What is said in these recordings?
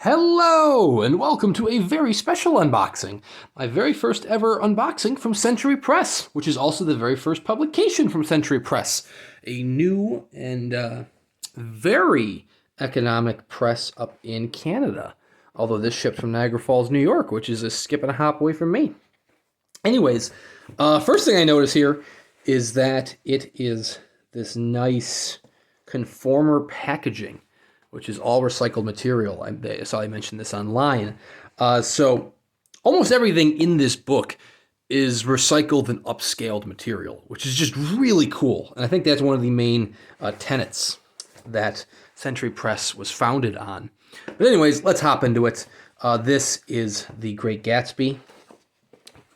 Hello, and welcome to a very special unboxing. My very first ever unboxing from Century Press, which is also the very first publication from Century Press. A new and very economic press up in Canada. Although this ships from Niagara Falls, New York, which is a skip and a hop away from me. Anyways, first thing I notice here is that it is this nice conformer packaging, which is all recycled material. I saw I mentioned this online. So almost everything in this book is recycled and upscaled material, which is just really cool. And I think that's one of the main tenets that Century Press was founded on. But anyways, let's hop into it. This is The Great Gatsby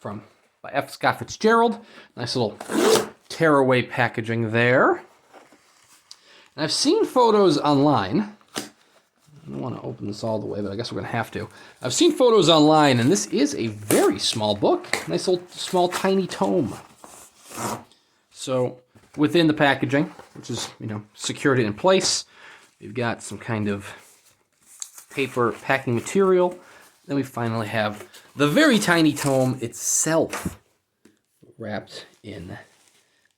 by F Scott Fitzgerald. Nice little tearaway packaging there. And I've seen photos online. I don't want to open this all the way, but I guess we're going to have to. I've seen photos online, and this is a very small book. Nice little, small, tiny tome. So, within the packaging, which is, secured in place, we've got some kind of paper packing material. Then we finally have the very tiny tome itself, wrapped in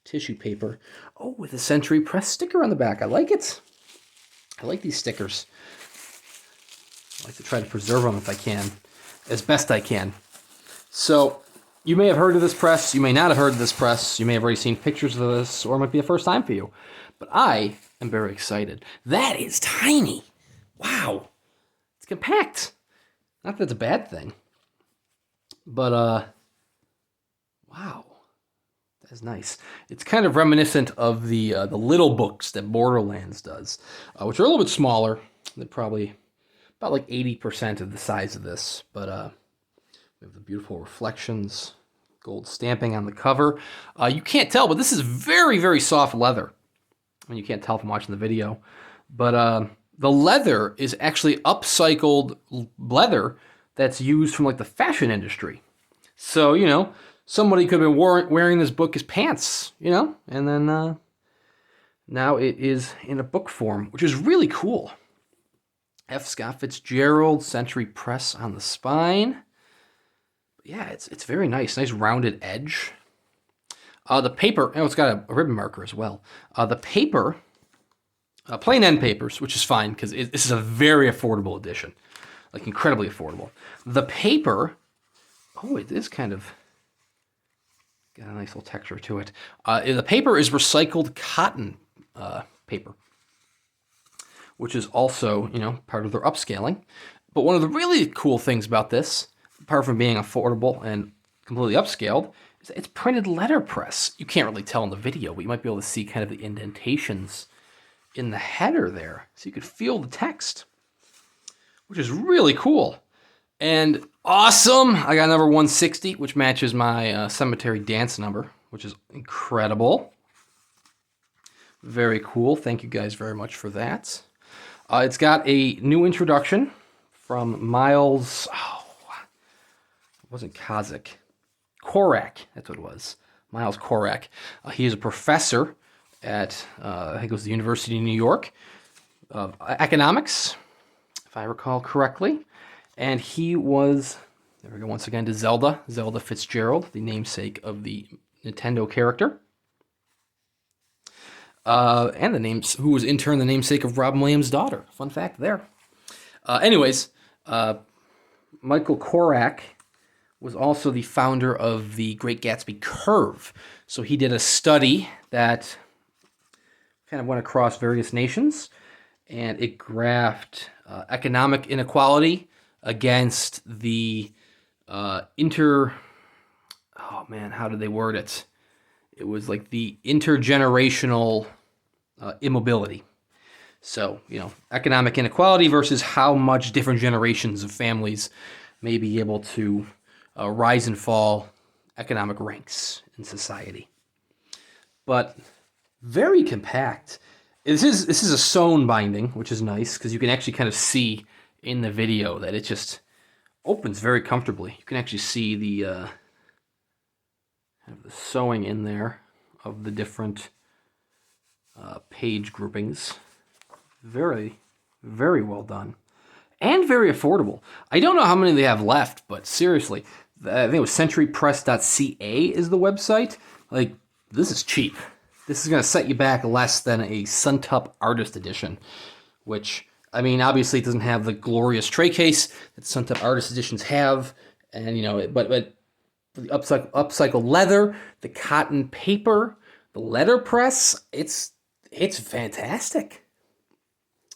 tissue paper. Oh, with a Century Press sticker on the back. I like it. I like these stickers. I like to try to preserve them if I can, as best I can. So, you may have heard of this press, you may not have heard of this press, you may have already seen pictures of this, or it might be a first time for you. But I am very excited. That is tiny! Wow! It's compact! Not that it's a bad thing. But, wow. That's nice. It's kind of reminiscent of the little books that Borderlands does, which are a little bit smaller. They're probably about like 80% of the size of this, but we have the beautiful reflections, gold stamping on the cover. You can't tell, but this is very, very soft leather. I mean, you can't tell from watching the video, but the leather is actually upcycled leather that's used from like the fashion industry. So, somebody could have been wearing this book as pants, and then now it is in a book form, which is really cool. F Scott Fitzgerald, Century Press on the spine. But yeah, it's very nice. Nice rounded edge. The paper, it's got a ribbon marker as well. The paper, plain end papers, which is fine because this is a very affordable edition. Like incredibly affordable. The paper, it is kind of got a nice little texture to it. The paper is recycled cotton paper, which is also, part of their upscaling. But one of the really cool things about this, apart from being affordable and completely upscaled, is that it's printed letterpress. You can't really tell in the video, but you might be able to see kind of the indentations in the header there, so you could feel the text, which is really cool. And awesome! I got number 160, which matches my cemetery dance number, which is incredible. Very cool. Thank you guys very much for that. It's got a new introduction from Miles, it wasn't Corak, that's what it was. Miles Corak. He is a professor at, I think it was the University of New York, of economics, if I recall correctly. And he was, there we go once again to Zelda Fitzgerald, the namesake of the Nintendo character. And who was in turn the namesake of Robin Williams' daughter. Fun fact there. Anyways, Michael Corak was also the founder of the Great Gatsby curve. So he did a study that kind of went across various nations, and it graphed economic inequality against the how did they word it? It was like the intergenerational immobility. So, economic inequality versus how much different generations of families may be able to rise and fall economic ranks in society. But very compact. This is a sewn binding, which is nice because you can actually kind of see in the video that it just opens very comfortably. You can actually see the sewing in there of the different page groupings. Very, very well done. and very affordable. I don't know how many they have left, but seriously, I think it was centurypress.ca is the website. Like, this is cheap. This is going to set you back less than a Suntup Artist Edition, which, I mean, obviously it doesn't have the glorious tray case that Suntup Artist Editions have, and, you know, but the upcycled leather, the cotton paper, the letterpress, it's fantastic.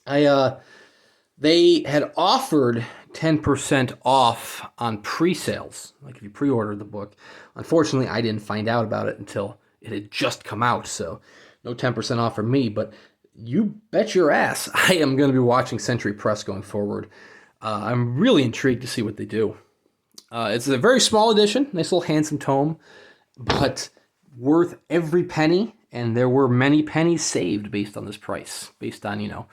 They had offered 10% off on pre-sales, like if you pre-ordered the book. Unfortunately, I didn't find out about it until it had just come out, so no 10% off for me, but you bet your ass I am going to be watching Century Press going forward. I'm really intrigued to see what they do. It's a very small edition, nice little handsome tome, but worth every penny, and there were many pennies saved based on this price, based on, you know,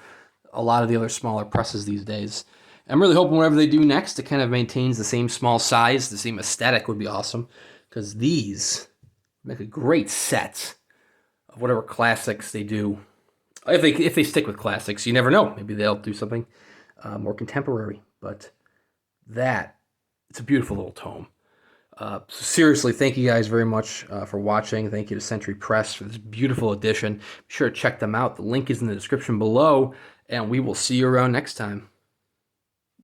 a lot of the other smaller presses these days. I'm really hoping whatever they do next, it kind of maintains the same small size, the same aesthetic would be awesome, because these make a great set of whatever classics they do. If they stick with classics, you never know. Maybe they'll do something more contemporary. But it's a beautiful little tome. So seriously, thank you guys very much for watching. Thank you to Century Press for this beautiful edition. Be sure to check them out. The link is in the description below, and we will see you around next time.